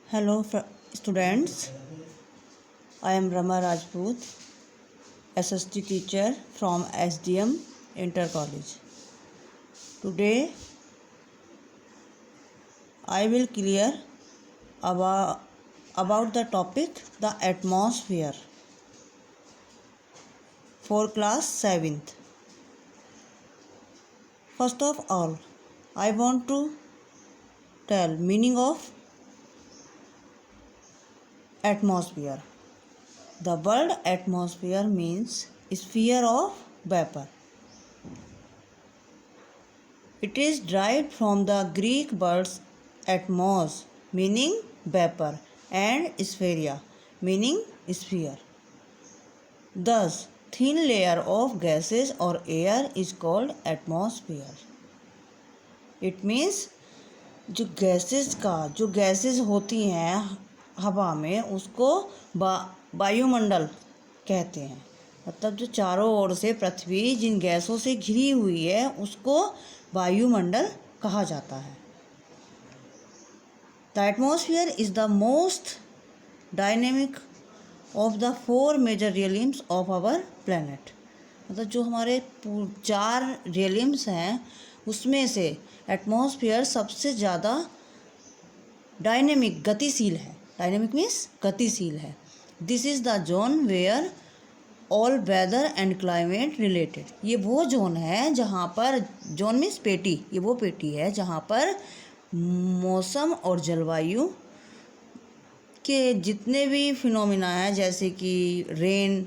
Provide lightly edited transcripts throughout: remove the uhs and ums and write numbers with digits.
Hello, students. I am Rama Rajput, SST teacher from SDM Inter College. Today, I will clear about the topic the atmosphere for class 7th. First of all, I want to tell meaning of atmosphere. The word atmosphere means sphere of vapor. It is derived from the Greek words atmos meaning vapor and spheria meaning sphere. Thus, thin layer of gases or air is called atmosphere. It means जो gases होती हैं हवा में उसको वायुमंडल कहते हैं। मतलब जो चारों ओर से पृथ्वी जिन गैसों से घिरी हुई है उसको वायुमंडल कहा जाता है। The atmosphere is the most dynamic of the 4 major realms of our planet. मतलब जो हमारे 4 रियलिम्स हैं उसमें से एटमॉस्फेयर सबसे ज़्यादा डायनेमिक गतिशील है। डायनेमिक मीन्स गतिशील है। This is the zone where all weather and climate related. ये वो जोन है जहाँ पर जोन मीन्स पेटी, ये वो पेटी है जहाँ पर मौसम और जलवायु के जितने भी फिनोमिना हैं जैसे कि रेन,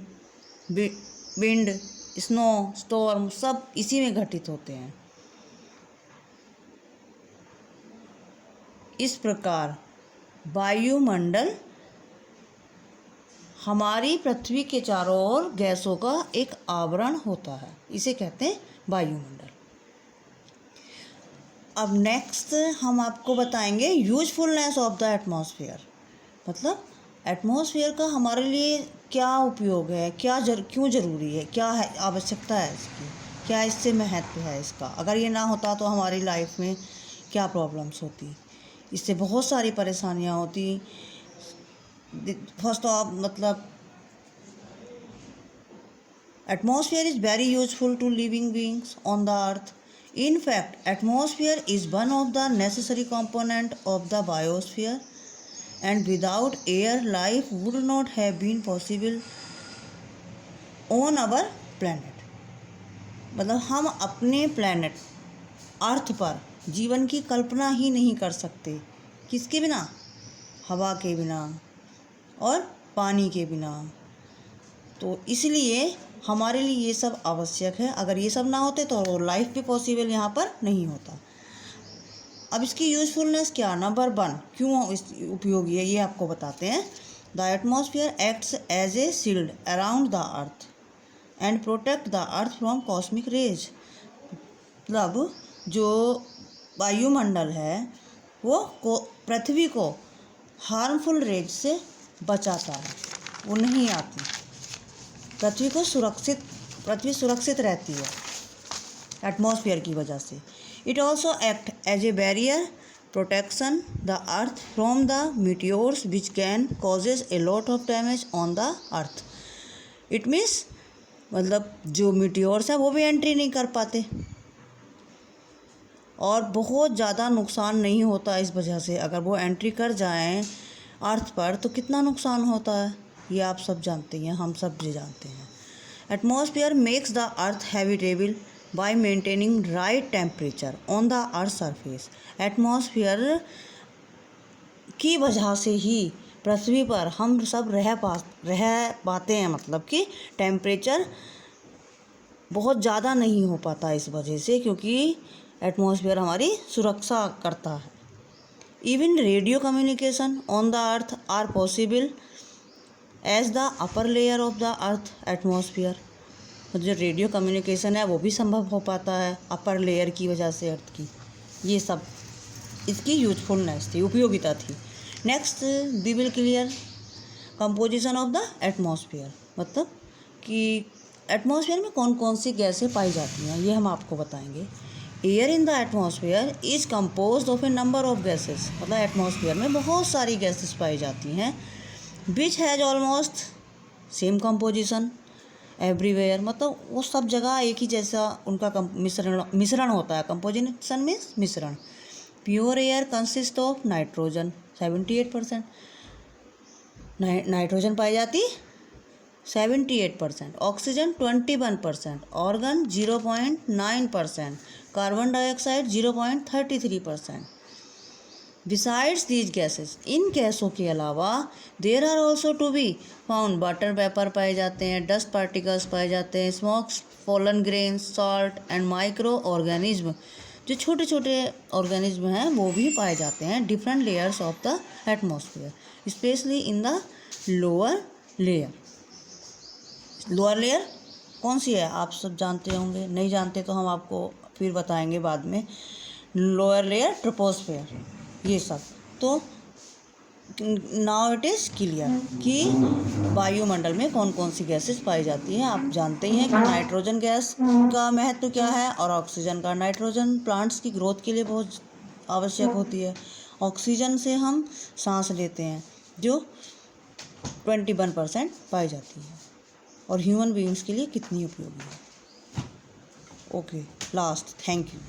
विंड, स्नो, स्टॉर्म सब इसी में घटित होते हैं। इस प्रकार वायुमंडल हमारी पृथ्वी के चारों ओर गैसों का एक आवरण होता है, इसे कहते हैं वायुमंडल। अब नेक्स्ट हम आपको बताएंगे यूजफुलनेस ऑफ द एटमॉस्फेयर। मतलब एटमॉस्फेयर का हमारे लिए क्या उपयोग है, क्यों ज़रूरी है, क्या है आवश्यकता है इसकी, क्या इससे महत्व है इसका। अगर ये ना होता तो हमारी लाइफ में क्या प्रॉब्लम्स होती, इससे बहुत सारी परेशानियाँ होती। फर्स्ट ऑफ मतलब atmosphere is very useful to living beings on the earth. In fact, atmosphere is one of the necessary component of the biosphere, and without air, life would not have been possible on our planet. मतलब हम अपने planet earth पर जीवन की कल्पना ही नहीं कर सकते। किसके बिना? हवा के बिना और पानी के बिना। तो इसलिए हमारे लिए ये सब आवश्यक है। अगर ये सब ना होते तो लाइफ भी पॉसिबल यहाँ पर नहीं होता। अब इसकी यूजफुलनेस क्या? नंबर 1 क्यों उपयोगी है ये आपको बताते हैं। The atmosphere acts as a shield around the earth and protect the earth from cosmic rays. मतलब जो वायुमंडल है वो पृथ्वी को हार्मफुल रेज से बचाता है, वो नहीं आती। पृथ्वी सुरक्षित रहती है एटमॉस्फेयर की वजह से। It also act as a barrier protection the earth from the meteors which can causes a lot of damage on the earth. It means मतलब जो मीटियोर्स हैं वो भी एंट्री नहीं कर पाते और बहुत ज़्यादा नुकसान नहीं होता इस वजह से। अगर वो एंट्री कर जाएं अर्थ पर तो कितना नुकसान होता है ये आप सब जानते हैं, हम सब भी जानते हैं। Atmosphere makes the earth habitable bye maintaining right temperature on the earth surface. Atmosphere की वजह से ही पृथ्वी पर हम सब रह पाते हैं। मतलब कि टेम्परेचर बहुत ज़्यादा नहीं हो पाता इस वजह से, क्योंकि एटमॉस्फेयर हमारी सुरक्षा करता है। Even radio communication on the earth are possible as the upper layer of the earth atmosphere. जो रेडियो कम्युनिकेशन है वो भी संभव हो पाता है अपर लेयर की वजह से अर्थ की। ये सब इसकी यूजफुलनेस थी, उपयोगिता थी। Next we will clear composition of the atmosphere. मतलब कि एटमॉस्फेयर में कौन कौन सी गैसें पाई जाती हैं ये हम आपको बताएंगे। Air in the atmosphere is compose of A number of gases, मतलब एटमॉस्फेयर में बहुत सारी गैसेस पाई जाती हैं, which has almost same composition everywhere, मतलब वो सब जगह एक ही जैसा उनका मिश्रण होता है। कंपोजिशन मीन्स मिश्रण। Pure air consist of nitrogen 78%, nitrogen पाई जाती 78%, oxygen 21%, argon 0.9%, carbon dioxide 0.33%। Besides these gases, इन गैसों के अलावा there are also to be found water vapour पाए जाते हैं, डस्ट पार्टिकल्स पाए जाते हैं, smokes, pollen grains, salt and microorganism, जो छोटे छोटे ऑर्गेनिज्म हैं वो भी पाए जाते हैं different layers of the atmosphere, specially in the lower layer. Lower layer कौन सी है आप सब जानते होंगे, नहीं जानते तो हम आपको फिर बताएंगे बाद में। लोअर लेयर ट्रोपोस्फेयर, ये सब। तो नाउ इट इज़ क्लियर कि वायुमंडल में कौन कौन सी गैसेस पाई जाती हैं। आप जानते ही हैं कि नाइट्रोजन गैस का महत्व क्या है और ऑक्सीजन का। नाइट्रोजन प्लांट्स की ग्रोथ के लिए बहुत आवश्यक होती है, ऑक्सीजन से हम सांस लेते हैं जो 21% पाई जाती है, और ह्यूमन बीइंग्स के लिए कितनी उपयोगी है। Okay, last, thank you.